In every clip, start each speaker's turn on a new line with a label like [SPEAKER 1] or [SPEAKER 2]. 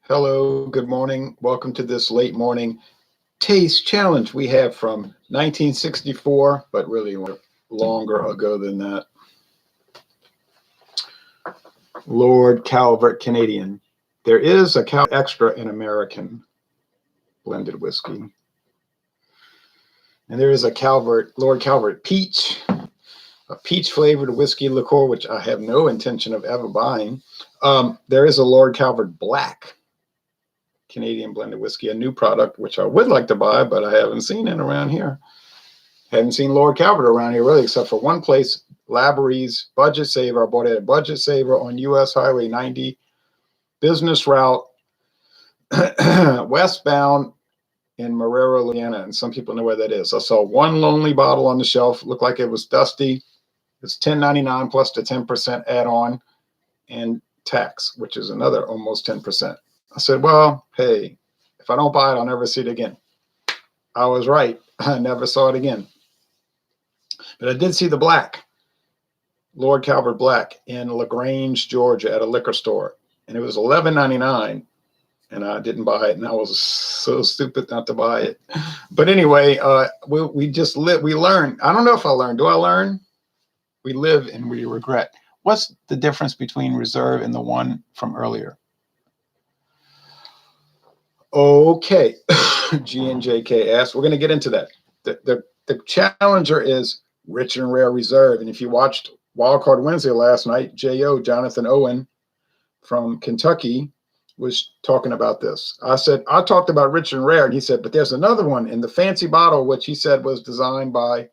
[SPEAKER 1] Hello, good morning. Welcome to this late morning taste challenge we have from 1964, but really longer ago than that. Lord Calvert Canadian. There is a Calvert Extra in American blended whiskey. And there is a Lord Calvert Peach, a peach flavored whiskey liqueur, which I have no intention of ever buying. There is a Lord Calvert Black Canadian blended whiskey, a new product, which I would like to buy, but I haven't seen it around here. Haven't seen Lord Calvert around here really, except for one place, Labourie's Budget Saver. I bought it at Budget Saver on US Highway 90, business route, westbound in Marrero, Louisiana, and some people know where that is. I saw one lonely bottle on the shelf, looked like it was dusty. It's $10.99 plus the 10% add-on and tax, which is another almost 10%. I said, well, hey, if I don't buy it, I'll never see it again. I was right. I never saw it again. But I did see the black, Lord Calvert Black, in LaGrange, Georgia, at a liquor store. And it was $11.99. And I didn't buy it. And I was so stupid not to buy it. But anyway, we just live. We learn. I don't know if I learned. Do I learn? We live and we regret. What's the difference between reserve and the one from earlier? Okay, G and JK asked. We're going to get into that. The challenger is Rich and Rare Reserve. And if you watched Wildcard Wednesday last night, Jonathan Owen from Kentucky was talking about this. I said, I talked about Rich and Rare, and he said, but there's another one in the fancy bottle, which he said was designed by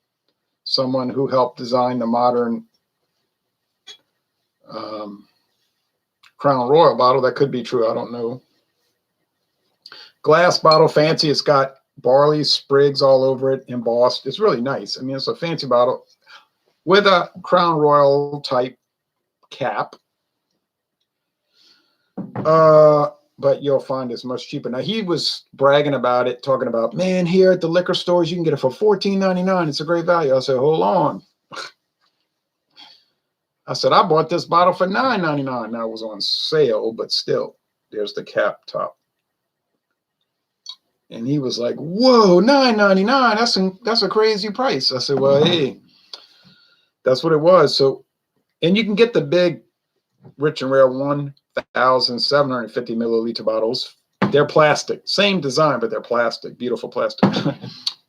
[SPEAKER 1] someone who helped design the modern Crown Royal bottle. That could be true. I don't know. Glass bottle, fancy. It's got barley sprigs all over it, embossed. It's really nice. I mean, it's a fancy bottle with a Crown Royal type cap. But you'll find it's much cheaper. Now, he was bragging about it, talking about, man, here at the liquor stores, you can get it for $14.99. It's a great value. I said, hold on. I said, I bought this bottle for $9.99. Now, it was on sale, but still, there's the cap top. And he was like, whoa, $9.99. That's a crazy price. I said, well, hey, that's what it was. So, and you can get the big Rich and Rare 1,750 milliliter bottles. They're plastic. Same design, but they're plastic. Beautiful plastic.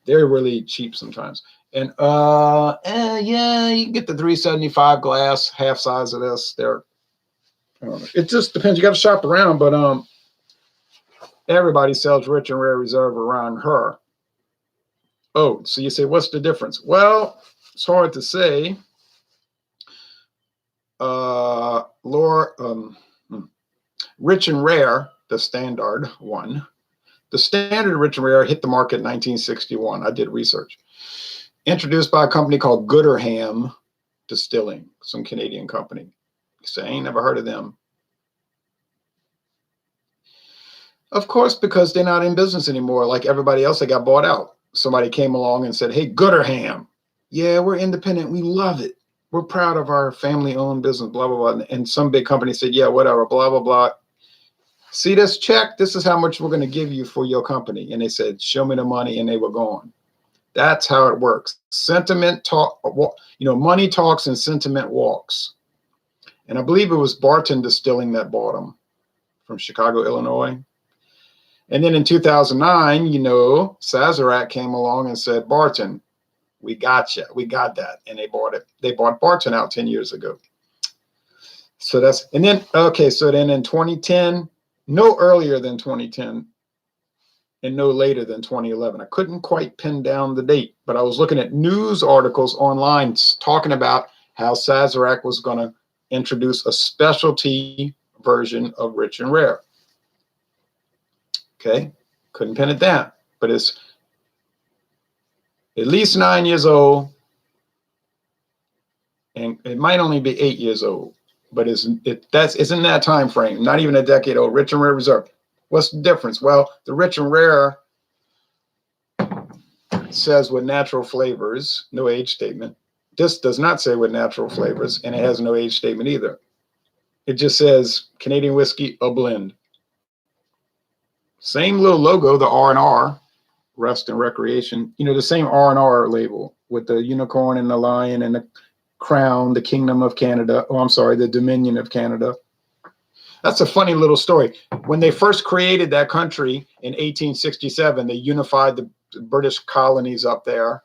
[SPEAKER 1] They're really cheap sometimes. And yeah, you can get the 375 glass, half size of this. They're, I don't know. It just depends. You got to shop around, but everybody sells Rich and Rare Reserve around her. Oh, so you say, what's the difference? Well, it's hard to say. Rich and Rare, the standard one. The standard Rich and Rare hit the market in 1961. I did research. Introduced by a company called Gooderham Distilling, some Canadian company. So I ain't never heard of them. Of course, because they're not in business anymore. Like everybody else, they got bought out. Somebody came along and said, hey, Gooderham. Yeah, we're independent. We love it. We're proud of our family-owned business, blah, blah, blah. And some big company said, yeah, whatever, blah, blah, blah. See this check? This is how much we're going to give you for your company. And they said, show me the money. And they were gone. That's how it works. Sentiment talk, money talks and sentiment walks. And I believe it was Barton Distilling that bought them from Chicago, Illinois. And then in 2009, Sazerac came along and said, Barton, we got you. We got that. And they bought it. They bought Barton out 10 years ago. So that's, and then, okay, so then in 2010, no earlier than 2010 and no later than 2011. I couldn't quite pin down the date, but I was looking at news articles online talking about how Sazerac was going to introduce a specialty version of Rich and Rare. Okay, couldn't pin it down, but it's at least 9 years old, and it might only be 8 years old, but it's in that time frame, not even a decade old. Rich and Rare Reserve. What's the difference? Well, the Rich and Rare says with natural flavors, no age statement. This does not say with natural flavors, and it has no age statement either. It just says Canadian whiskey, a blend. Same little logo, the R&R, rest and recreation. You know, the same R&R label with the unicorn and the lion and the crown, the Kingdom of Canada. Oh, I'm sorry, the Dominion of Canada. That's a funny little story. When they first created that country in 1867, they unified the British colonies up there,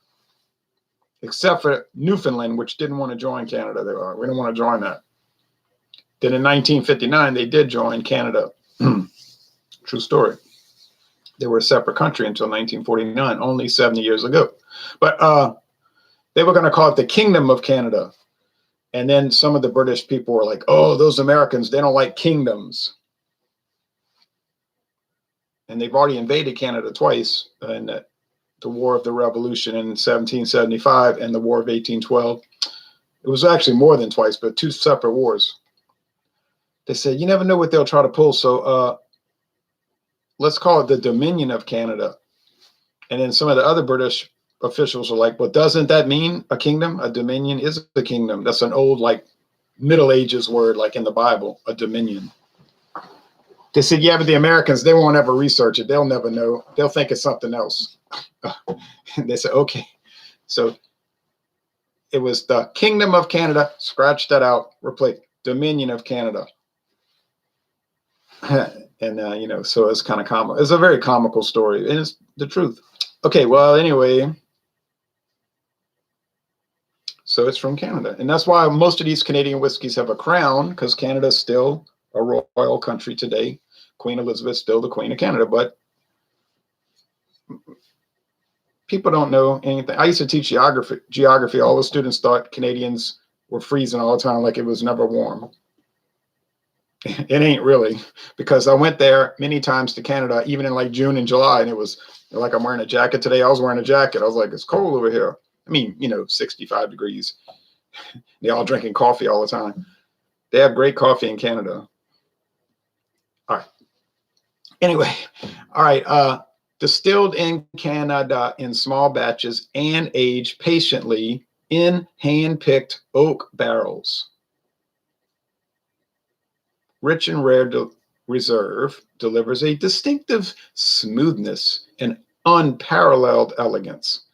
[SPEAKER 1] except for Newfoundland, which didn't want to join Canada. They were, we don't want to join that. Then in 1959, they did join Canada. True story. They were a separate country until 1949, only 70 years ago. But they were going to call it the Kingdom of Canada. And then some of the British people were like, oh, those Americans, they don't like kingdoms. And they've already invaded Canada twice in the War of the Revolution in 1775 and the War of 1812. It was actually more than twice, but two separate wars. They said, you never know what they'll try to pull. So let's call it the Dominion of Canada. And then some of the other British officials are like, well, doesn't that mean a kingdom? A dominion is a kingdom. That's an old, like, Middle Ages word, like in the Bible, a dominion. They said, yeah, but the Americans, they won't ever research it. They'll never know. They'll think it's something else. And they said, okay. So it was the Kingdom of Canada. Scratch that out. Replace Dominion of Canada. And, you know, so it's kind of comical. It's a very comical story. And it's the truth. Okay, well, anyway. So it's from Canada. And that's why most of these Canadian whiskeys have a crown, because Canada is still a royal country today. Queen Elizabeth still the Queen of Canada. But people don't know anything. I used to teach geography. All the students thought Canadians were freezing all the time, like it was never warm. It ain't really, because I went there many times to Canada, even in like June and July, and it was like I'm wearing a jacket today. I was wearing a jacket. I was like, it's cold over here. I mean, you know, 65 degrees. They're all drinking coffee all the time. They have great coffee in Canada. All right. Anyway, all right. Distilled in Canada in small batches and aged patiently in hand-picked oak barrels. Rich and rare reserve delivers a distinctive smoothness and unparalleled elegance.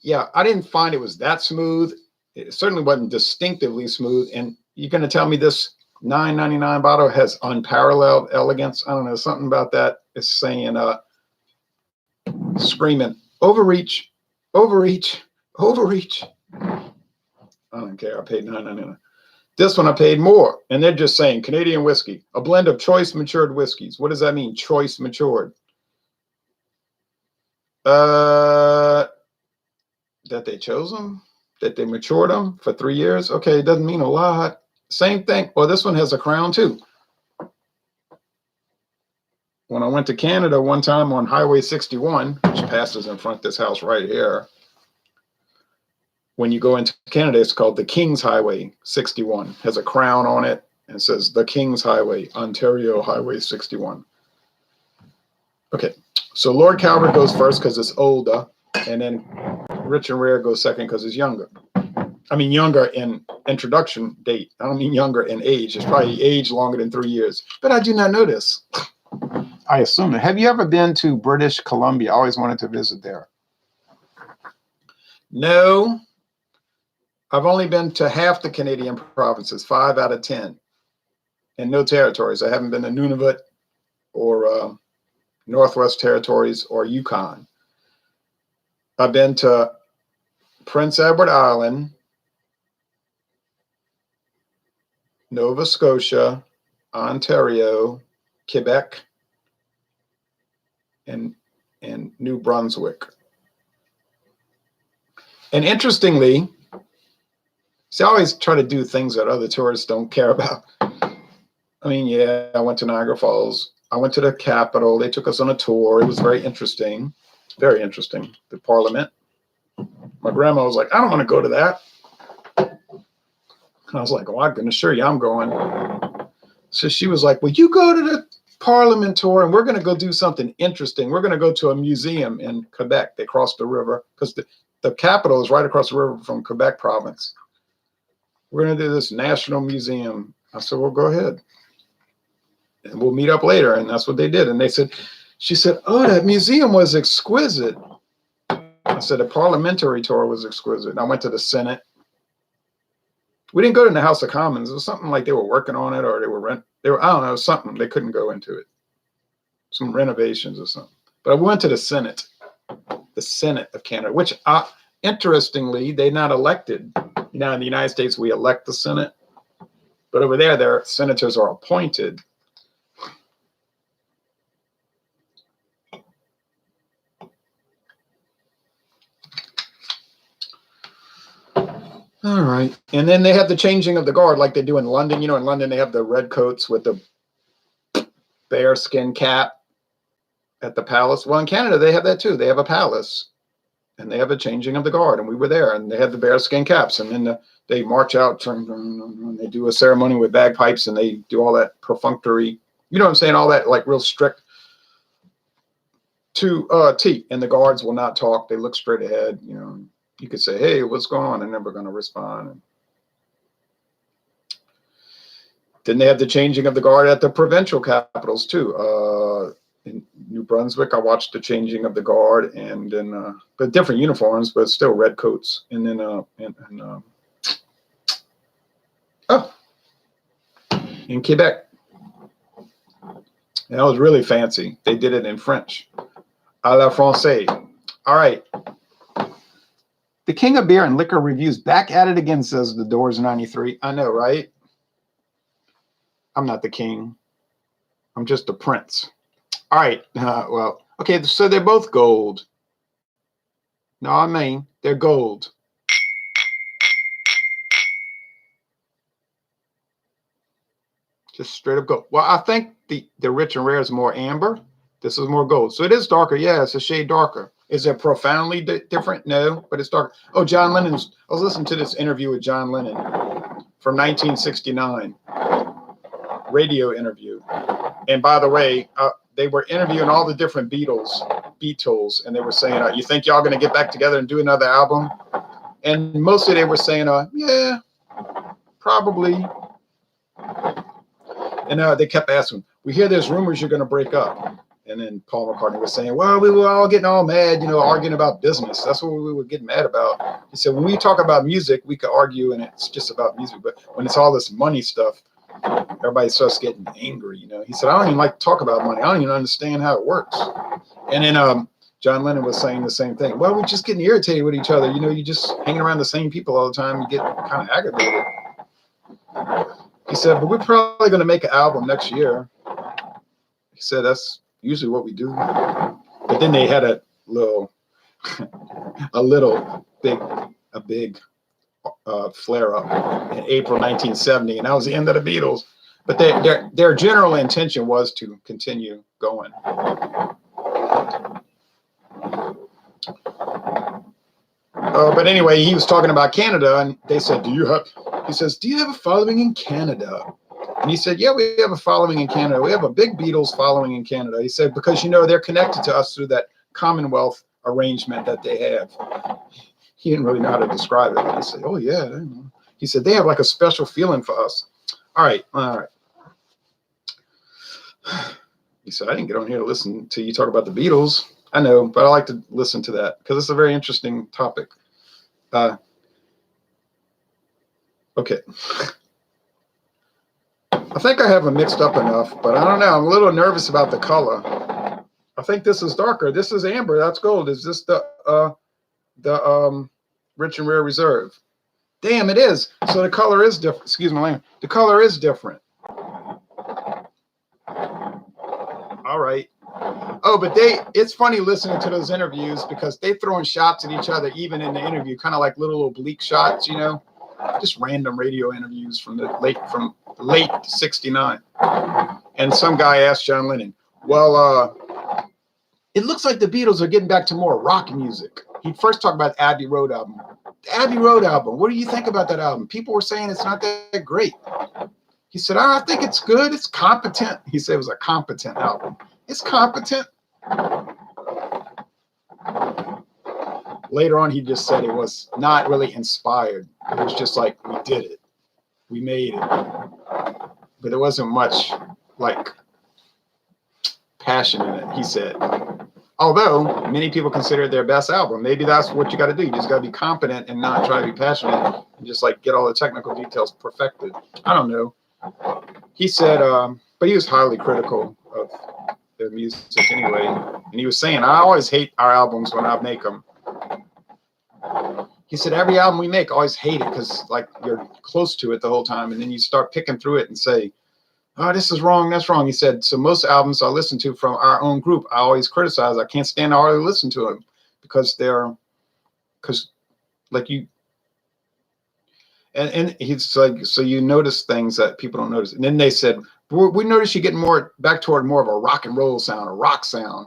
[SPEAKER 1] Yeah, I didn't find it was that smooth. It certainly wasn't distinctively smooth. And you're going to tell me this $9.99 bottle has unparalleled elegance? I don't know, something about that is saying, screaming, overreach, overreach, overreach. I don't care. I paid $9.99. This one I paid more, and they're just saying Canadian whiskey, a blend of choice matured whiskeys. What does that mean? Choice matured. That they chose them, that they matured them for 3 years. Okay, it doesn't mean a lot. Same thing. Well, this one has a crown too. When I went to Canada one time on Highway 61, which passes in front of this house right here. When you go into Canada, it's called the King's Highway 61. Has a crown on it and says the King's Highway, Ontario Highway 61. Okay, so Lord Calvert goes first because it's older, and then Rich and Rare goes second because it's younger. I mean, younger in introduction date. I don't mean younger in age. It's probably aged longer than 3 years. But I do not know this. I assume it. Have you ever been to British Columbia? I always wanted to visit there. No. I've only been to half the Canadian provinces, 5 out of 10, and no territories. I haven't been to Nunavut or Northwest Territories or Yukon. I've been to Prince Edward Island, Nova Scotia, Ontario, Quebec, and New Brunswick. And interestingly, see, I always try to do things that other tourists don't care about. I mean, yeah, I went to Niagara Falls. I went to the Capitol. They took us on a tour. It was very interesting. Very interesting. The Parliament. My grandma was like, I don't want to go to that. And I was like, oh, I can assure you I'm going. So she was like, well, you go to the Parliament tour and we're going to go do something interesting. We're going to go to a museum in Quebec. They crossed the river because the capital is right across the river from Quebec province. We're going to do this national museum. I said, well, go ahead. and we'll meet up later. And that's what they did. And she said, oh, that museum was exquisite. I said, the parliamentary tour was exquisite. And I went to the Senate. We didn't go to the House of Commons. It was something like they were working on it, or they were, I don't know, something. They couldn't go into it. Some renovations or something. But I went to the Senate of Canada, which interestingly, they're not elected. You know, in the United States, we elect the Senate. But over there, their senators are appointed. All right. And then they have the changing of the guard like they do in London. You know, in London, they have the red coats with the bear skin cap at the palace. Well, in Canada, they have that too. They have a palace and they have a changing of the guard. And we were there and they have the bear skin caps. And then they march out and they do a ceremony with bagpipes and they do all that perfunctory, you know what I'm saying? All that like real strict to T. And the guards will not talk. They look straight ahead, you know. You could say, hey, what's going on? They're never going to respond. And then they have the changing of the guard at the provincial capitals too. In New Brunswick, I watched the changing of the guard, and then but different uniforms, but still red coats. And then in Quebec, that was really fancy. They did it in French, à la française. All right. The King of Beer and Liquor Reviews back at it again, says The Doors 93. I know, right? I'm not the king. I'm just a prince. All right. Well, okay. So they're both gold. No, I mean, they're gold. Just straight up gold. Well, I think the Rich and Rare is more amber. This is more gold. So it is darker. Yeah, it's a shade darker. Is it profoundly different? No, but it's dark. Oh, John Lennon. I was listening to this interview with John Lennon from 1969, radio interview. And by the way, they were interviewing all the different Beatles, and they were saying, you think y'all going to get back together and do another album? And mostly they were saying, yeah, probably. And they kept asking, we hear there's rumors you're going to break up. And then Paul McCartney was saying, well, we were all getting all mad, you know, arguing about business. That's what we were getting mad about. He said, when we talk about music, we could argue and it's just about music. But when it's all this money stuff, everybody starts getting angry, you know. He said, I don't even like to talk about money. I don't even understand how it works. And then John Lennon was saying the same thing. Well, we're just getting irritated with each other. You know, you just hanging around the same people all the time. You get kind of aggravated. He said, but we're probably going to make an album next year. He said, that's usually what we do. But then they had a big flare up in April 1970, and that was the end of the Beatles. But their general intention was to continue going. But anyway, he was talking about Canada, and they said, he says, do you have a following in Canada? And he said, yeah, we have a following in Canada. We have a big Beatles following in Canada. He said, because, you know, they're connected to us through that Commonwealth arrangement that they have. He didn't really know how to describe it. He said, oh, yeah. He said, they have like a special feeling for us. All right. He said, I didn't get on here to listen to you talk about the Beatles. I know, but I like to listen to that because it's a very interesting topic. Okay. I think I have them mixed up enough, but I don't know. I'm a little nervous about the color. I think this is darker. This is amber. That's gold. Is this the Rich and Rare Reserve? Damn, it is. So the color is different. Excuse my language. The color is different. All right. Oh, but it's funny listening to those interviews because they throwing shots at each other even in the interview, kind of like little oblique shots, you know, just random radio interviews from the late 69. And some guy asked John Lennon, well, it looks like the Beatles are getting back to more rock music. He first talked about the Abbey Road album. The Abbey Road album. What do you think about that album? People were saying it's not that great. He said, I think it's good. It's competent. He said it was a competent album. It's competent. Later on, he just said it was not really inspired. It was just like, we did it. We made it. But there wasn't much like passion in it, he said. Although many people consider it their best album. Maybe that's what you got to do. You just got to be competent and not try to be passionate and just like get all the technical details perfected. I don't know. He said, but he was highly critical of their music anyway. And he was saying, I always hate our albums when I make them. He said, every album we make, I always hate it because like you're close to it the whole time. And then you start picking through it and say, oh, this is wrong, that's wrong. He said, so most albums I listen to from our own group, I always criticize. I can't stand to hardly listen to them because like you, and he's like, so you notice things that people don't notice. And then they said, we noticed you getting more back toward more of a rock and roll sound, a rock sound.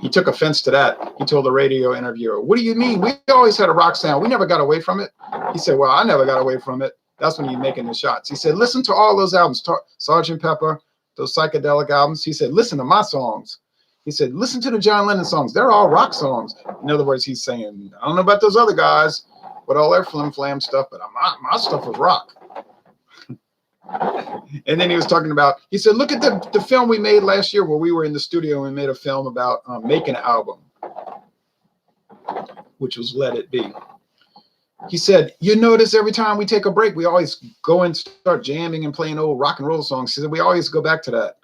[SPEAKER 1] He took offense to that. He told the radio interviewer, what do you mean? We always had a rock sound. We never got away from it. He said, well, I never got away from it. That's when you're making the shots. He said, listen to all those albums, Sgt. Pepper, those psychedelic albums. He said, listen to my songs. He said, listen to the John Lennon songs. They're all rock songs. In other words, he's saying, I don't know about those other guys with all their flim flam stuff, but my stuff was rock. And then he was talking about, he said, look at the film we made last year where we were in the studio and we made a film about making an album, which was Let It Be. He said, you notice every time we take a break, we always go and start jamming and playing old rock and roll songs. He said, we always go back to that.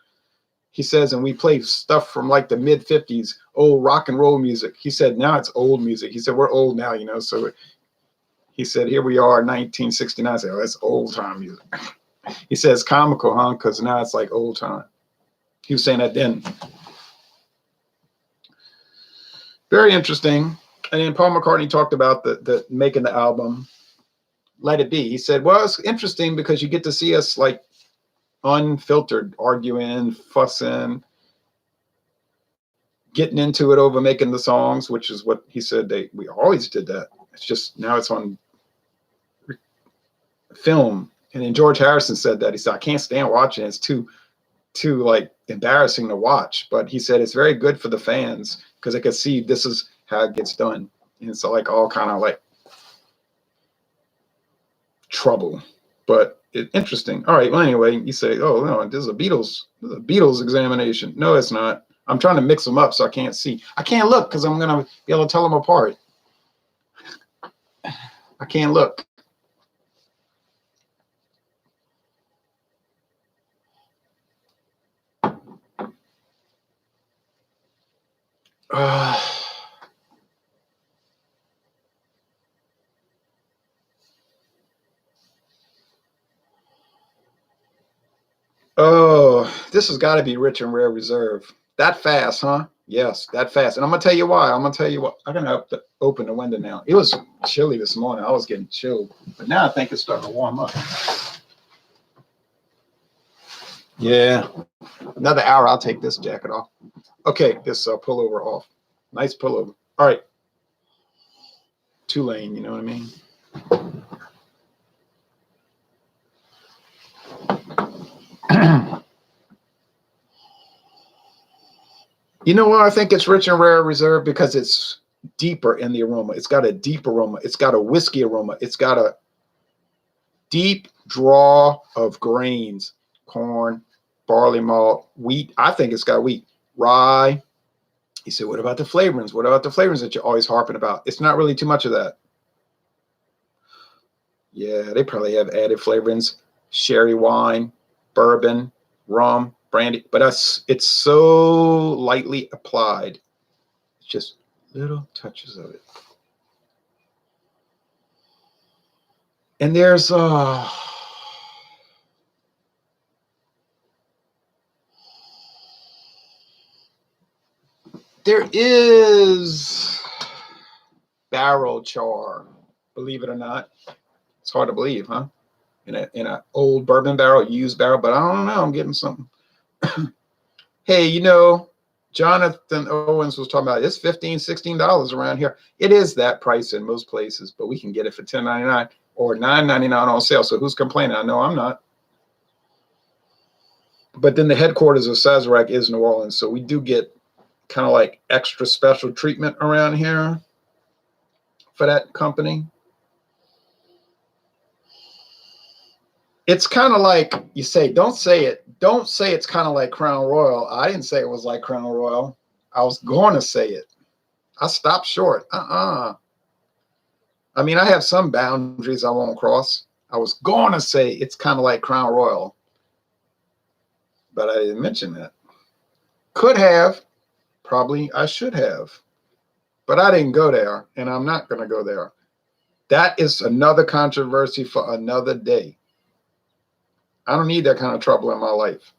[SPEAKER 1] He says, and we play stuff from like the mid 50s, old rock and roll music. He said, now it's old music. He said, we're old now, you know. So he said, here we are, 1969. I said, oh, that's old time music. He says, comical, huh? Because now it's like old time. He was saying that then. Very interesting. And then Paul McCartney talked about the making the album, Let It Be. He said, well, it's interesting because you get to see us like unfiltered, arguing, fussing, getting into it over making the songs, which is what he said we always did that. It's just now it's on film. And then George Harrison said that. He said, I can't stand watching it. It's too like embarrassing to watch. But he said it's very good for the fans because they can see this is how it gets done. And it's like all kind of like trouble, but interesting. All right. Well, anyway, you say, oh no, this is a Beatles examination. No, it's not. I'm trying to mix them up so I can't see. I can't look because I'm gonna be able to tell them apart. I can't look. Oh, this has got to be Rich and Rare Reserve. That fast, huh? Yes, that fast. And I'm going to tell you why. I'm going to tell you what. I'm going to open the window now. It was chilly this morning. I was getting chilled. But now I think it's starting to warm up. Yeah. Another hour, I'll take this jacket off. Okay, this pullover off. Nice pullover. All right. Tulane, you know what I mean? You know why I think it's Rich and Rare Reserve? Because it's deeper in the aroma. It's got a deep aroma. It's got a whiskey aroma. It's got a deep draw of grains, corn, barley malt, wheat. I think it's got wheat, rye. He said, what about the flavorings? What about the flavorings that you're always harping about? It's not really too much of that. Yeah, they probably have added flavorings, sherry wine, bourbon, rum, brandy, but it's so lightly applied. It's just little touches of it. And there's there is barrel char, believe it or not. It's hard to believe, huh? In a old bourbon barrel, used barrel, but I don't know. I'm getting something. Hey, you know, Jonathan Owens was talking about it's $15, $16 around here. It is that price in most places, but we can get it for $10.99 or $9.99 on sale. So who's complaining? I know I'm not. But then the headquarters of Sazerac is New Orleans, so we do get kind of like extra special treatment around here for that company. It's kind of like you say, don't say it. Don't say it's kind of like Crown Royal. I didn't say it was like Crown Royal. I was going to say it. I stopped short. I mean, I have some boundaries I won't cross. I was going to say it's kind of like Crown Royal, but I didn't mention that. Could have. Probably I should have. But I didn't go there, and I'm not going to go there. That is another controversy for another day. I don't need that kind of trouble in my life.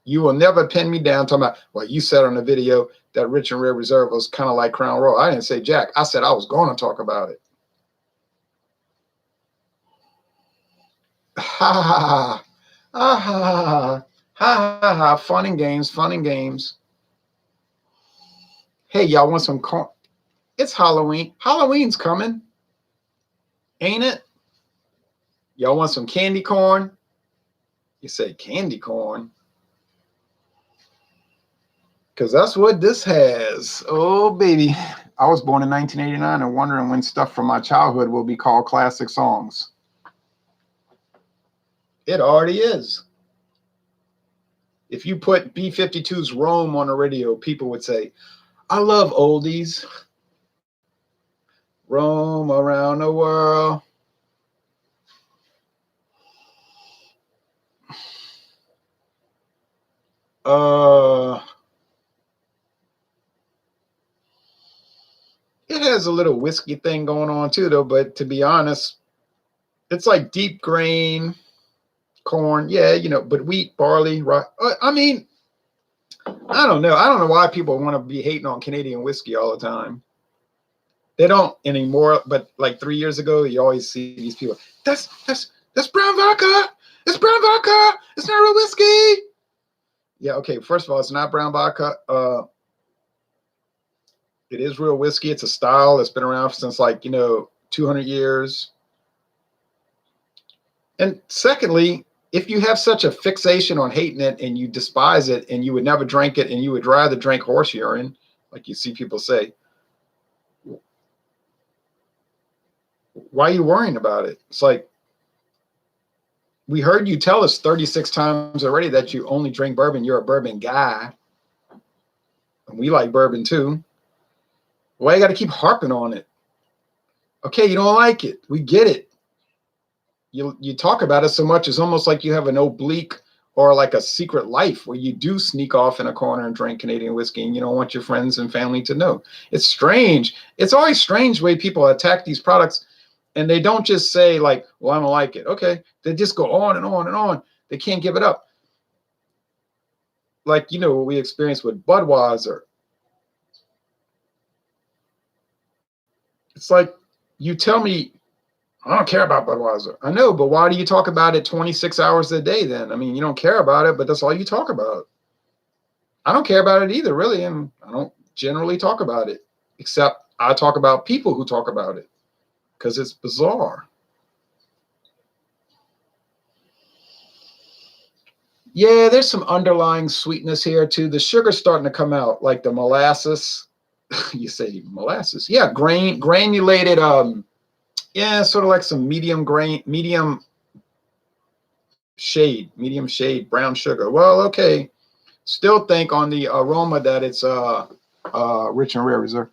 [SPEAKER 1] You will never pin me down talking about, well, you said on the video that Rich and Rare Reserve was kind of like Crown Royal. I didn't say jack. I said I was going to talk about it. Ha ha ha ha ha ha ha ha. Fun and games, fun and games. Hey, y'all want some corn? It's Halloween. Halloween's coming, ain't it? Y'all want some candy corn? You say candy corn? Because that's what this has. Oh, baby. I was born in 1989 and wondering when stuff from my childhood will be called classic songs. It already is. If you put B-52's Rome on the radio, people would say, I love oldies. Roam around the world. It has a little whiskey thing going on too, though. But to be honest, it's like deep grain corn. Yeah, you know, but wheat, barley, rye. I mean, I don't know. I don't know why people want to be hating on Canadian whiskey all the time. They don't anymore. But like 3 years ago, you always see these people. That's brown vodka. It's brown vodka. It's not real whiskey. Yeah. Okay. First of all, it's not brown vodka. It is real whiskey. It's a style that's been around since 200 years. And secondly, if you have such a fixation on hating it and you despise it and you would never drink it and you would rather drink horse urine, like you see people say, why are you worrying about it? It's like, we heard you tell us 36 times already that you only drink bourbon. You're a bourbon guy. And we like bourbon too. Why you got to keep harping on it? Okay, you don't like it. We get it. You talk about it so much, it's almost like you have an oblique or like a secret life where you do sneak off in a corner and drink Canadian whiskey and you don't want your friends and family to know. It's strange. It's always strange the way people attack these products and they don't just say like, well, I don't like it. Okay. They just go on and on and on. They can't give it up. Like, what we experienced with Budweiser. It's like, you tell me, I don't care about Budweiser. I know, but why do you talk about it 26 hours a day then? I mean, you don't care about it, but that's all you talk about. I don't care about it either, really, and I don't generally talk about it, except I talk about people who talk about it because it's bizarre. Yeah, there's some underlying sweetness here too. The sugar's starting to come out, like the molasses. You say molasses? Yeah, granulated. Yeah, sort of like some medium shade brown sugar. Well, okay. Still think on the aroma that it's Rich and Rare Reserve.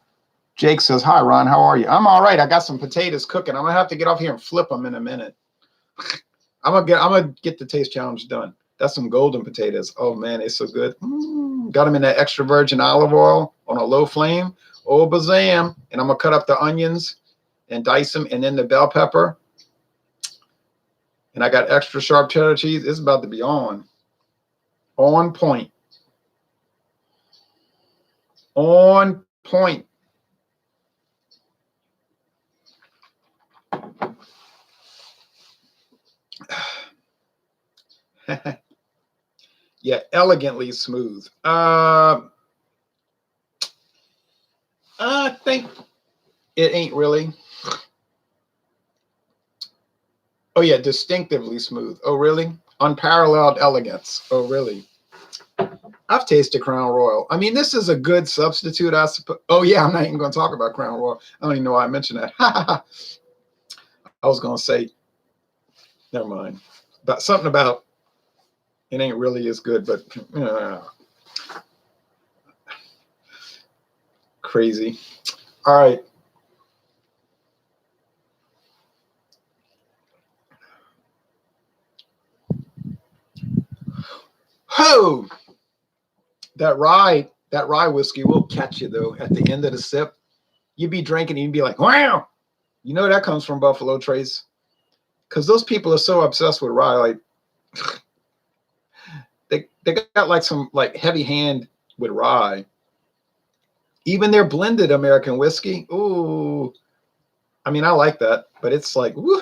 [SPEAKER 1] Jake says, hi, Ron. How are you? I'm all right. I got some potatoes cooking. I'm going to have to get off here and flip them in a minute. I'm gonna get the taste challenge done. That's some golden potatoes. Oh, man, it's so good. Got them in that extra virgin olive oil on a low flame. Oh, bazam. And I'm going to cut up the onions and dice them, and then the bell pepper. And I got extra sharp cheddar cheese. It's about to be on point. On point. Yeah, elegantly smooth. I think it ain't really. Oh, yeah, distinctively smooth. Oh, really? Unparalleled elegance. Oh, really? I've tasted Crown Royal. I mean, this is a good substitute, I suppose. Oh, yeah, I'm not even going to talk about Crown Royal. I don't even know why I mentioned that. I was going to say, never mind. but something about it ain't really as good, but crazy. All right. Ho! That rye whiskey will catch you though. At the end of the sip, you'd be drinking and you'd be like, wow. You know that comes from Buffalo Trace. Because those people are so obsessed with rye. Like they got like some like heavy hand with rye. Even their blended American whiskey. Ooh. I mean, I like that, but it's like, woo.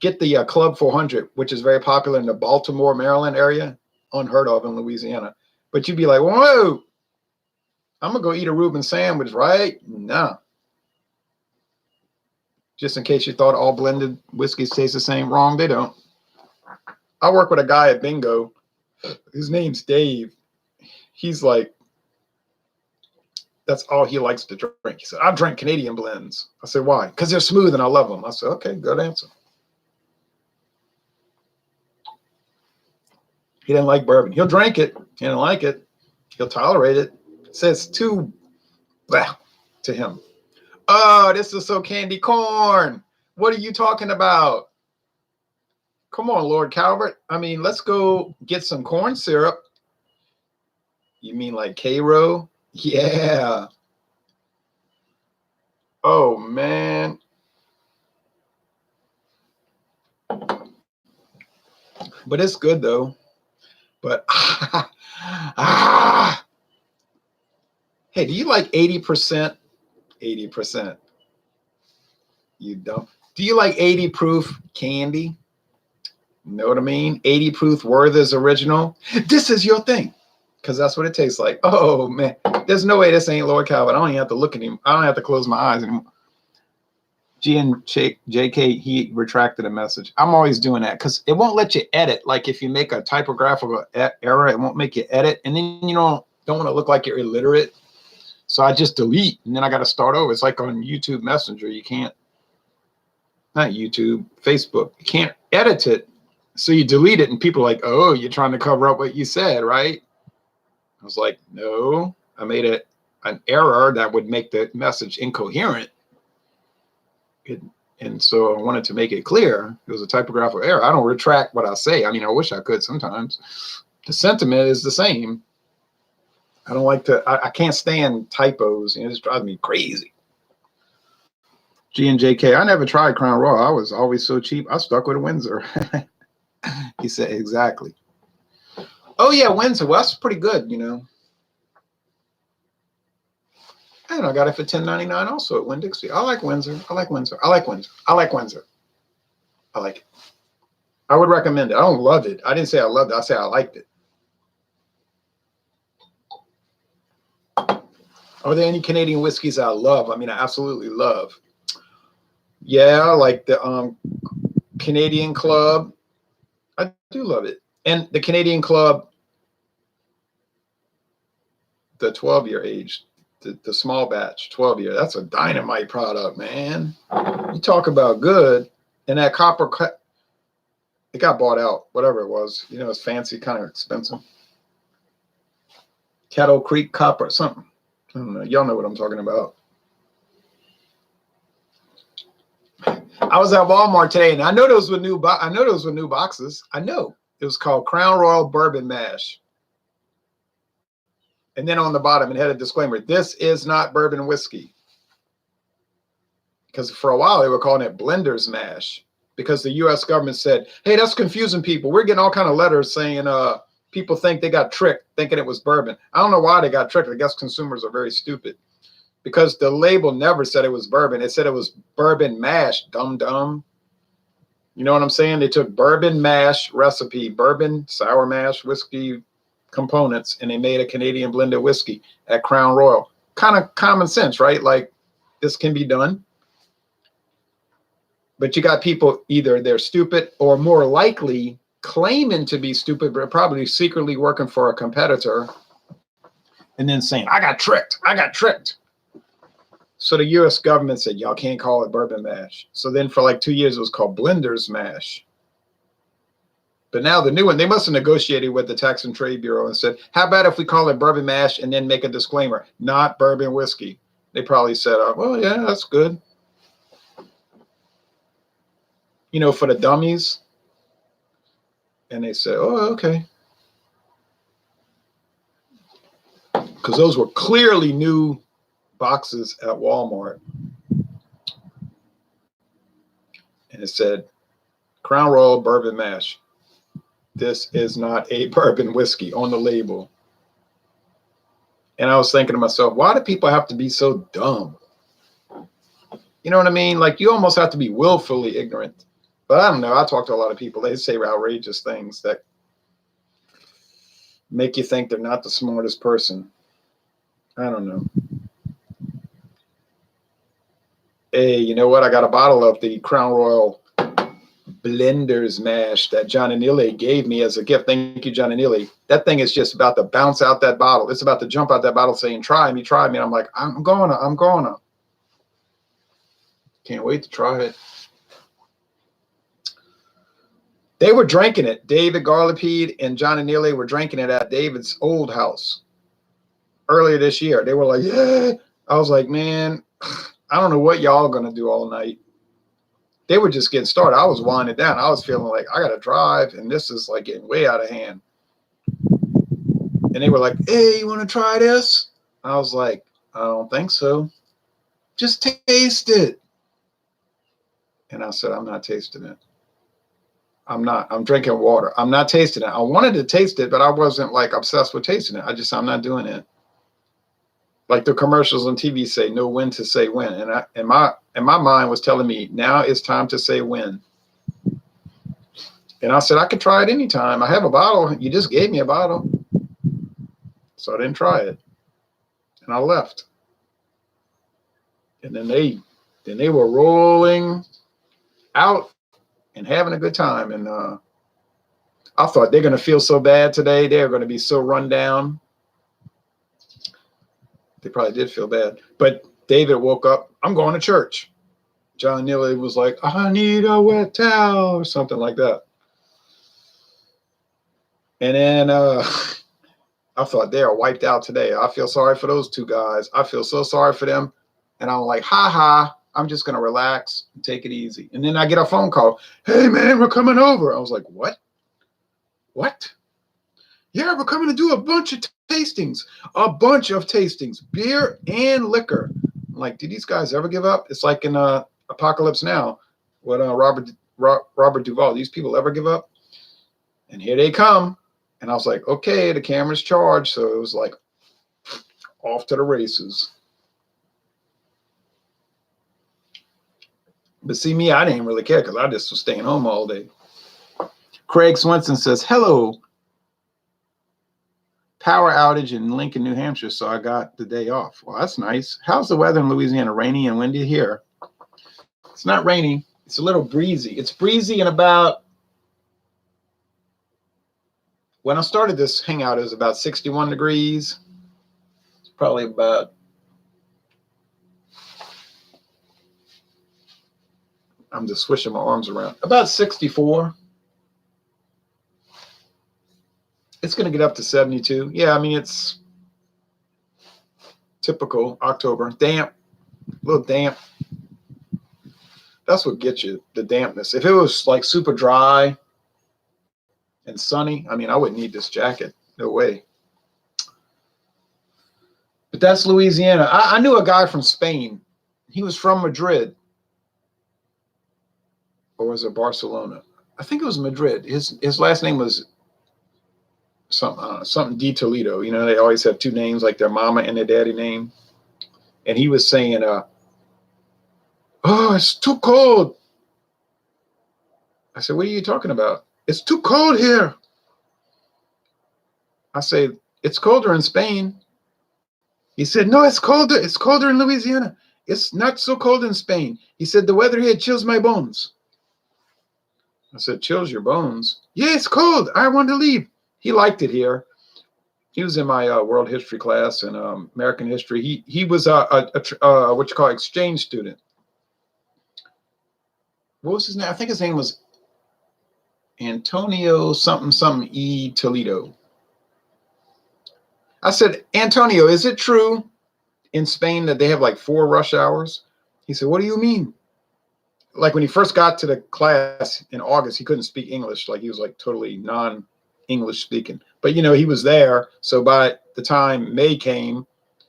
[SPEAKER 1] Get the Club 400, which is very popular in the Baltimore, Maryland area. Unheard of in Louisiana. But you'd be like, whoa, I'm going to go eat a Reuben sandwich, right? No. Just in case you thought all blended whiskeys taste the same. Wrong, they don't. I work with a guy at Bingo. His name's Dave. He's like, that's all he likes to drink. He said, I drink Canadian blends. I said, why? Because they're smooth and I love them. I said, okay, good answer. He didn't like bourbon. He'll drink it. He didn't like it. He'll tolerate it. Says too blah to him. Oh, this is so candy corn. What are you talking about? Come on, Lord Calvert. I mean, let's go get some corn syrup. You mean like Cairo? Yeah. Oh, man. But it's good, though. But, hey, do you like 80%? 80%. You don't. Do you like 80 proof candy? Know what I mean? 80 proof Werther's original. This is your thing. Because that's what it tastes like. Oh, man. There's no way this ain't Lord Calvert. I don't even have to look at him. I don't have to close my eyes anymore. G and JK, he retracted a message. I'm always doing that because it won't let you edit. Like if you make a typographical error, it won't make you edit. And then you don't want to look like you're illiterate. So I just delete and then I got to start over. It's like on YouTube Messenger. You can't, not YouTube, Facebook. You can't edit it. So you delete it and people are like, oh, you're trying to cover up what you said, right? I was like, no, I made an error that would make the message incoherent. And so I wanted to make it clear. It was a typographical error. I don't retract what I say. I mean, I wish I could sometimes. The sentiment is the same. I don't like to, I can't stand typos. It just drives me crazy. G and JK, I never tried Crown Royal. I was always so cheap. I stuck with a Windsor. He said, exactly. Oh, yeah, Windsor. Well, that's pretty good, you know. And I got it for $10.99 also at Winn-Dixie. I like Windsor. I like Windsor. I like Windsor. I like Windsor. I like it. I would recommend it. I don't love it. I didn't say I loved it. I said I liked it. Are there any Canadian whiskeys I love? I mean, I absolutely love. Yeah, I like the Canadian Club. I do love it. And the Canadian Club, the 12-year age. The small batch 12-year, that's a dynamite product, man. You talk about good. And that copper cut, it got bought out, whatever it was. You know, it's fancy, kind of expensive. Kettle Creek copper, something. I don't know. Y'all know what I'm talking about. I was at Walmart today, and I know those were new. I know those were new boxes. I know it was called Crown Royal Bourbon Mash. And then on the bottom, it had a disclaimer. This is not bourbon whiskey. Because for a while, they were calling it Blender's Mash. Because the U.S. government said, hey, that's confusing people. We're getting all kind of letters saying people think they got tricked, thinking it was bourbon. I don't know why they got tricked. I guess consumers are very stupid. Because the label never said it was bourbon. It said it was bourbon mash, dumb. You know what I'm saying? They took bourbon mash recipe, bourbon, sour mash, whiskey components, and they made a Canadian blended whiskey at Crown Royal. Kind of common sense, right? Like this can be done. But you got people either they're stupid or more likely claiming to be stupid, but probably secretly working for a competitor and then saying, I got tricked. So the U.S. government said, y'all can't call it bourbon mash. So then for like 2 years, it was called Blender's Mash. But now the new one, they must have negotiated with the Tax and Trade Bureau and said, how about if we call it bourbon mash and then make a disclaimer, not bourbon whiskey? They probably said, well, yeah, that's good. You know, for the dummies. And they said, oh, okay. Because those were clearly new boxes at Walmart. And it said, Crown Royal Bourbon Mash. This is not a bourbon whiskey on the label. And I was thinking to myself, why do people have to be so dumb? You know what I mean? Like, you almost have to be willfully ignorant. But I don't know. I talk to a lot of people. They say outrageous things that make you think they're not the smartest person. I don't know. Hey, you know what? I got a bottle of the Crown Royal Blender's Mash that John and Neely gave me as a gift. Thank you, John and Neely. That thing is just about to bounce out that bottle. It's about to jump out that bottle saying, try me, try me. And I'm like, I'm gonna. Can't wait to try it. They were drinking it. David Garlipede and John and Neely were drinking it at David's old house earlier this year. They were like, yeah. I was like, man, I don't know what y'all gonna do all night. They were just getting started. I was winding down. I was feeling like I got to drive, and this is like getting way out of hand. And they were like, hey, you want to try this? I was like, I don't think so. Just taste it. And I said, I'm not tasting it. I'm not. I'm drinking water. I'm not tasting it. I wanted to taste it, but I wasn't like obsessed with tasting it. I'm not doing it. Like the commercials on TV say, know when to say when. And my mind was telling me, now it's time to say when. And I said, I could try it anytime. I have a bottle. You just gave me a bottle. So I didn't try it. And I left. And then they were rolling out and having a good time. And I thought they're going to feel so bad today. They're going to be so run down. They probably did feel bad. But David woke up, I'm going to church. John Neely was like, I need a wet towel or something like that. And then I thought they are wiped out today. I feel sorry for those two guys. I feel so sorry for them. And I'm like, I'm just going to relax and take it easy. And then I get a phone call. Hey, man, we're coming over. I was like, what? What? Yeah, we're coming to do a bunch of tastings, beer and liquor. I'm like, do these guys ever give up? It's like in Apocalypse Now with Robert Duvall. These people ever give up? And here they come. And I was like, okay, the camera's charged. So it was like off to the races. But see me, I didn't really care because I just was staying home all day. Craig Swenson says, hello. Power outage in Lincoln, New Hampshire, so I got the day off. Well, that's nice. How's the weather in Louisiana? Rainy and windy here. It's not rainy. It's a little breezy. It's breezy and about, when I started this hangout, it was about 61 degrees. It's probably about, I'm just swishing my arms around, about 64. It's going to get up to 72. Yeah, I mean, it's typical October. Damp, a little damp. That's what gets you, the dampness. If it was like super dry and sunny, I mean, I wouldn't need this jacket. No way. But that's Louisiana. I knew a guy from Spain. He was from Madrid. Or was it Barcelona? I think it was Madrid. His last name was something Di Toledo. You know, they always have two names, like their mama and their daddy name. And he was saying, oh, it's too cold. I said, what are you talking about? It's too cold here. I say, it's colder in Spain. He said, no, it's colder. It's colder in Louisiana. It's not so cold in Spain. He said, the weather here chills my bones. I said, chills your bones? Yeah, it's cold. I want to leave. He liked it here. He was in my world history class and American history. He was what you call exchange student. What was his name? I think his name was Antonio something something E Toledo. I said, Antonio, is it true in Spain that they have like 4 rush hours? He said, what do you mean? Like when he first got to the class in August, he couldn't speak English. Like he was like totally non-English speaking. But he was there. So by the time May came,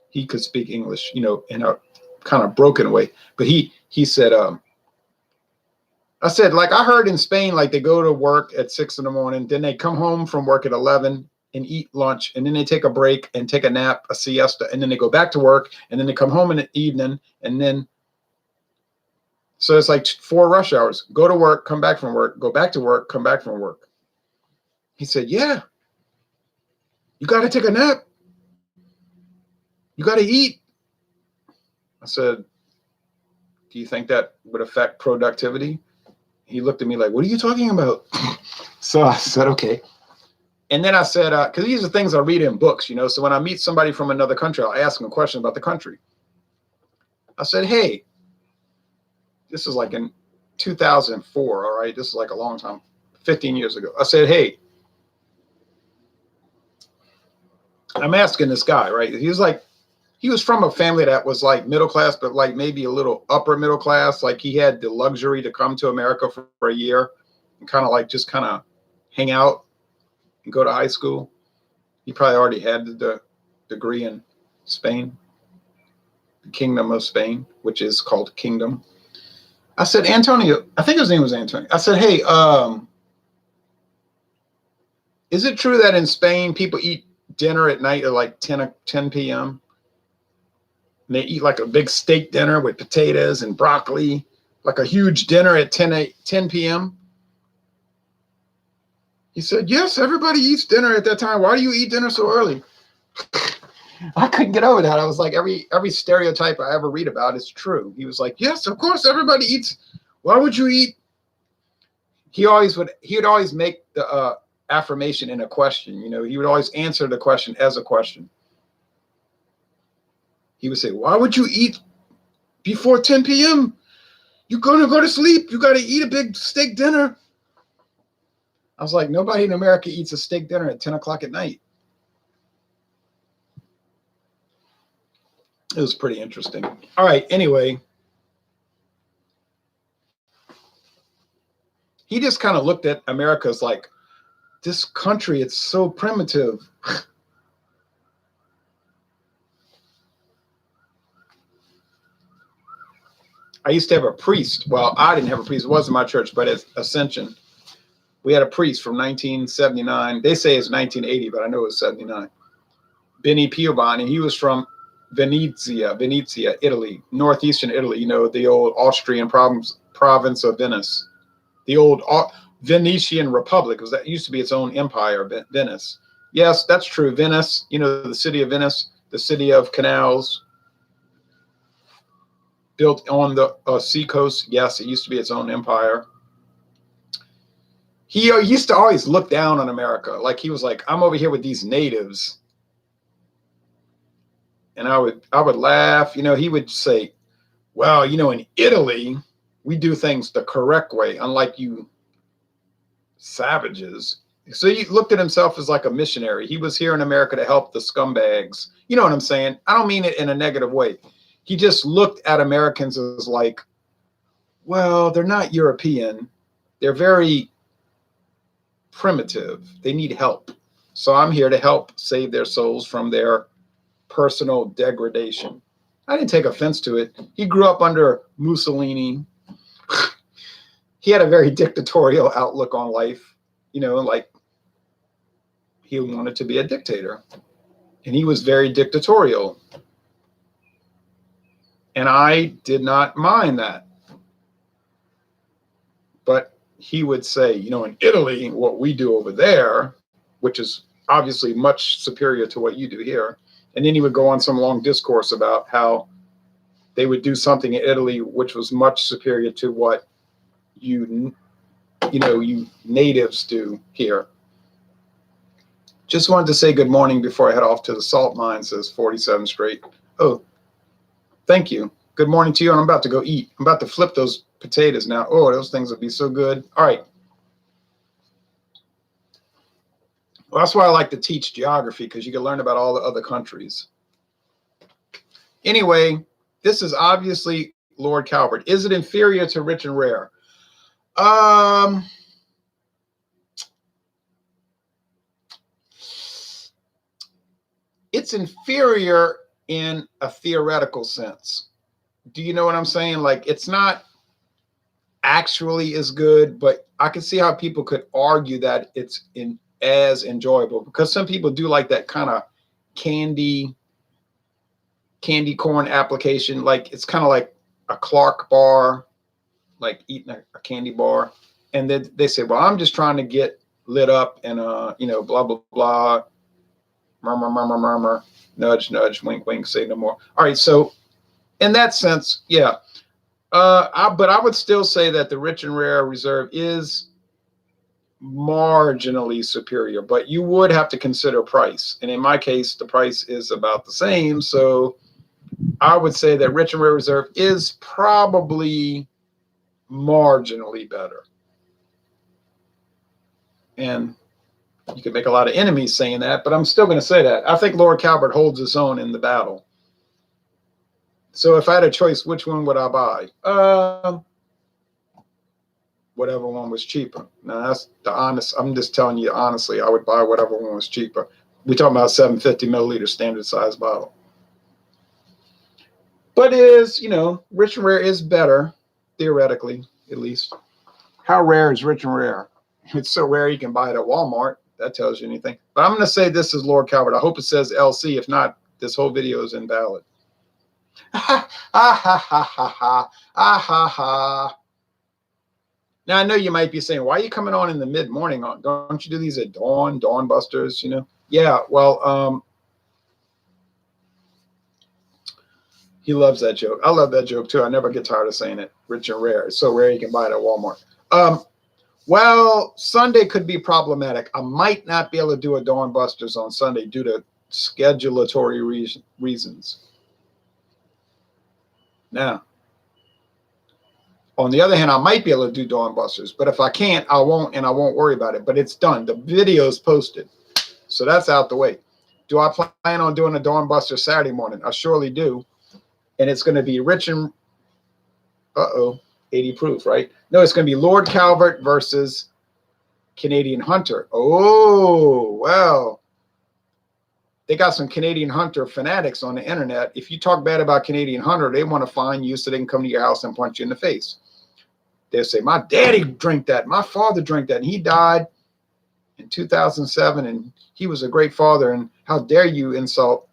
[SPEAKER 1] he could speak English, in a kind of broken way. But he said, I said, like I heard in Spain, like they go to work at 6 in the morning, then they come home from work at 11 and eat lunch, and then they take a break and take a nap, a siesta, and then they go back to work, and then they come home in the evening, and then so it's like 4 rush hours. Go to work, come back from work, go back to work, come back from work. He said, yeah, you got to take a nap. You got to eat. I said, do you think that would affect productivity? He looked at me like, what are you talking about? So I said, okay. And then I said, because these are things I read in books, so when I meet somebody from another country, I'll ask them a question about the country. I said, hey, this is like in 2004, all right? This is like a long time, 15 years ago. I said, hey, I'm asking this guy, right? He was from a family that was like middle class, but like maybe a little upper middle class. Like he had the luxury to come to America for a year and kind of hang out and go to high school. He probably already had the degree in Spain, the Kingdom of Spain, which is called Kingdom. I said, Antonio, I think his name was Antonio. I said, hey, is it true that in Spain people eat dinner at night at like 10 p.m.? And they eat like a big steak dinner with potatoes and broccoli, like a huge dinner at 10 p.m.? He said, yes, everybody eats dinner at that time. Why do you eat dinner so early? I couldn't get over that. I was like, every stereotype I ever read about is true. He was like, yes, of course, everybody eats. Why would you eat? He would always make the affirmation in a question. He would always answer the question as a question. He would say, why would you eat before 10 p.m.? You're going to go to sleep. You got to eat a big steak dinner. I was like, nobody in America eats a steak dinner at 10 o'clock at night. It was pretty interesting. All right. Anyway, he just kind of looked at America as like, this country, it's so primitive. I used to have a priest. Well, I didn't have a priest. It wasn't my church, but at Ascension, we had a priest from 1979. They say it's 1980, but I know it was 79. Benny Piovani, and he was from Venezia, Italy, northeastern Italy, the old Austrian province of Venice. The old Venetian Republic, that used to be its own empire, Venice. Yes, that's true. Venice, the city of Venice, the city of canals, built on the seacoast. Yes, it used to be its own empire. He used to always look down on America. Like he was like, I'm over here with these natives. And I would laugh. He would say, well, in Italy, we do things the correct way, unlike you savages. So he looked at himself as like a missionary. He was here in America to help the scumbags. You know what I'm saying? I don't mean it in a negative way. He just looked at Americans as like, well, they're not European. They're very primitive. They need help. So I'm here to help save their souls from their personal degradation. I didn't take offense to it. He grew up under Mussolini. He had a very dictatorial outlook on life, like he wanted to be a dictator. And he was very dictatorial. And I did not mind that. But he would say, in Italy, what we do over there, which is obviously much superior to what you do here. And then he would go on some long discourse about how they would do something in Italy which was much superior to what you natives do here. Just wanted to say good morning before I head off to the salt mine, says 47 straight. Oh, thank you. Good morning to you. And I'm about to go eat. I'm about to flip those potatoes now. Oh, those things would be so good. All right. Well, that's why I like to teach geography, because you can learn about all the other countries. Anyway, this is obviously Lord Calvert. Is it inferior to Rich and Rare? It's inferior in a theoretical sense. Do you know what I'm saying? Like, it's not actually as good, but I can see how people could argue that it's as enjoyable, because some people do like that kind of candy corn application. Like, it's kind of like a Clark bar, like eating a candy bar. And then they say, well, I'm just trying to get lit up and, blah, blah, blah, murmur, murmur, murmur, nudge, nudge, wink, wink, say no more. All right. So in that sense, yeah. But I would still say that the Rich and Rare Reserve is marginally superior, but you would have to consider price. And in my case, the price is about the same. So I would say that Rich and Rare Reserve is probably marginally better. And you could make a lot of enemies saying that, but I'm still going to say that. I think Lord Calvert holds his own in the battle. So if I had a choice, which one would I buy? Whatever one was cheaper. Now, that's the honest. I'm just telling you honestly, I would buy whatever one was cheaper. We're talking about 750 milliliter standard size bottle. But Rich and Rare is better, theoretically, at least. How rare is Rich and Rare? It's so rare you can buy it at Walmart. That tells you anything. But I'm going to say this is Lord Calvert. I hope it says LC. If not, this whole video is invalid. Ha ha ha ha ha ha ha ha. Now, I know you might be saying, why are you coming on in the mid-morning? Don't you do these at dawn busters, Yeah, well, he loves that joke. I love that joke, too. I never get tired of saying it. Rich and Rare. It's so rare you can buy it at Walmart. Well, Sunday could be problematic. I might not be able to do a Dawn Busters on Sunday due to schedulatory reasons. Now, on the other hand, I might be able to do Dawn Busters, but if I can't, I won't, and I won't worry about it. But it's done. The video is posted, so that's out the way. Do I plan on doing a Dawn Buster Saturday morning? I surely do, and it's going to be Rich and 80 proof, right? No, it's going to be Lord Calvert versus Canadian Hunter. Oh, well, they got some Canadian Hunter fanatics on the internet. If you talk bad about Canadian Hunter, they want to fine you so they can come to your house and punch you in the face. They'll say, my daddy drank that. My father drank that. And he died in 2007, and he was a great father. And how dare you insult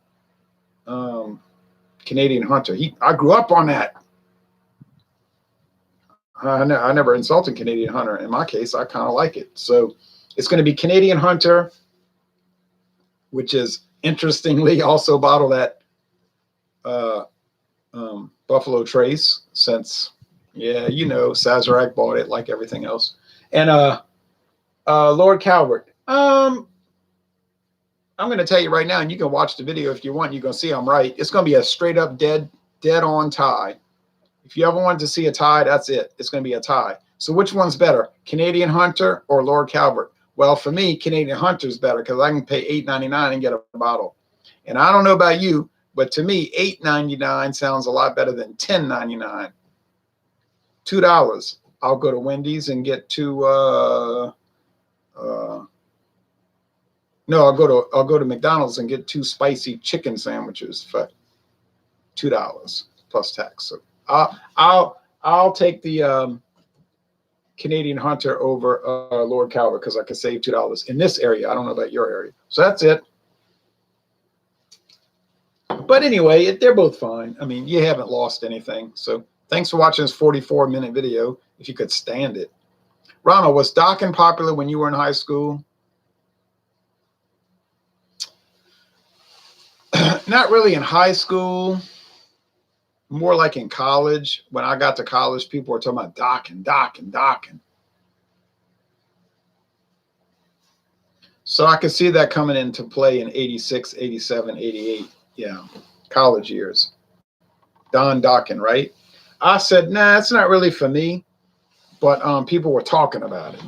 [SPEAKER 1] Canadian Hunter? I grew up on that. I never insulted Canadian Hunter. In my case, I kind of like it. So it's going to be Canadian Hunter, which is interestingly also bottled at Buffalo Trace, since, yeah, Sazerac bought it like everything else. And Lord Calvert. I'm going to tell you right now, and you can watch the video if you want. You're going to see I'm right. It's going to be a straight up dead on tie. If you ever wanted to see a tie, that's it. It's going to be a tie. So which one's better, Canadian Hunter or Lord Calvert? Well, for me, Canadian Hunter is better because I can pay $8.99 and get a bottle. And I don't know about you, but to me, $8.99 sounds a lot better than $10.99. $2. I'll go to Wendy's and get two. No, I'll go to McDonald's and get 2 spicy chicken sandwiches for $2 plus tax. So I'll take the Canadian Hunter over Lord Calvert because I can save $2 in this area. I don't know about your area. So that's it. But anyway, they're both fine. I mean, you haven't lost anything. So thanks for watching this 44-minute video, if you could stand it. Ronald, was docking popular when you were in high school? Not really in high school. More like in college. When I got to college, people were talking about docking. So I could see that coming into play in 86, 87, 88. Yeah, college years. Don docking, right? I said, nah, it's not really for me. But people were talking about it.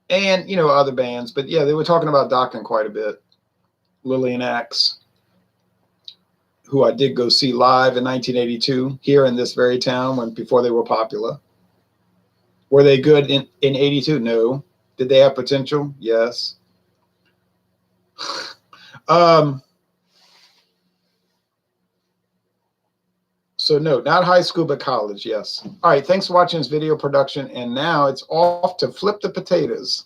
[SPEAKER 1] and, you know, other bands. But yeah, they were talking about Dokken quite a bit. Lillian Axe, who I did go see live in 1982 here in this very town before they were popular. Were they good in 82? No. Did they have potential? Yes. um, so no, not high school, but college. Yes. All right. Thanks for watching this video production. And now it's off to flip the potatoes.